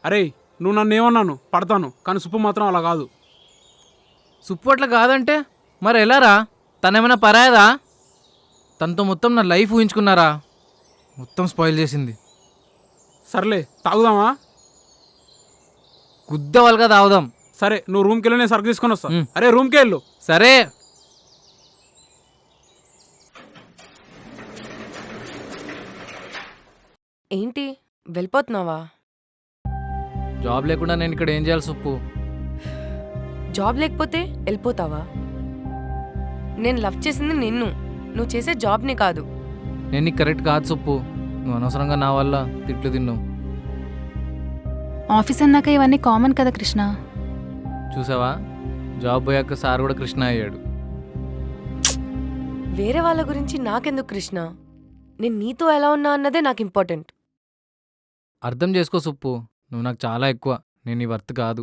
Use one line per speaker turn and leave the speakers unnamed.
అరే నువ్వు నన్ను ఏమన్నాను పడతాను, కానీ సుప్పు మాత్రం అలా కాదు.
సుప్పు అట్లా కాదంటే మరి ఎలారా? తనేమైనా పరాయదా? తనతో మొత్తం నా లైఫ్ ఊహించుకున్నారా? మొత్తం స్పాయిల్ చేసింది.
సర్లే తాగుదామా?
గుద్దవలుగా తాగుదాం.
సరే నువ్వు రూమ్కి వెళ్ళి నేను సరుకు తీసుకొని వస్తా.
ఉమ్.
అరే రూమ్కి వెళ్ళు.
సరే.
ఏంటి వెళ్ళిపోతున్నావా?
జాబ్ లేకుండా నేను ఇక్కడ ఏం చేయాలి సుప్పు?
జాబ్ లేకపోతే వెళ్ళిపోతావా? నేను లవ్ చేసింది నిన్ను, నువ్వు చేసే జాబ్ని కాదు.
నేను నీకు కరెక్ట్ కాదు సుప్పు. నువ్వు అనవసరంగా నా వల్ల తిట్లు తిన్నావు.
ఆఫీస్ అన్నాక ఇవన్నీ కామన్ కదా కృష్ణ.
చూసావా, జాబ్ పోయాక సార్ కూడా కృష్ణ అయ్యాడు.
వేరే వాళ్ళ గురించి నాకెందుకు కృష్ణ? నేను నీతో ఎలా ఉన్నా అన్నదే నాకు ఇంపార్టెంట్.
అర్థం చేసుకో సుప్పు, నువ్వు నాకు చాలా ఎక్కువ. నేను నీ వర్త్ కాదు.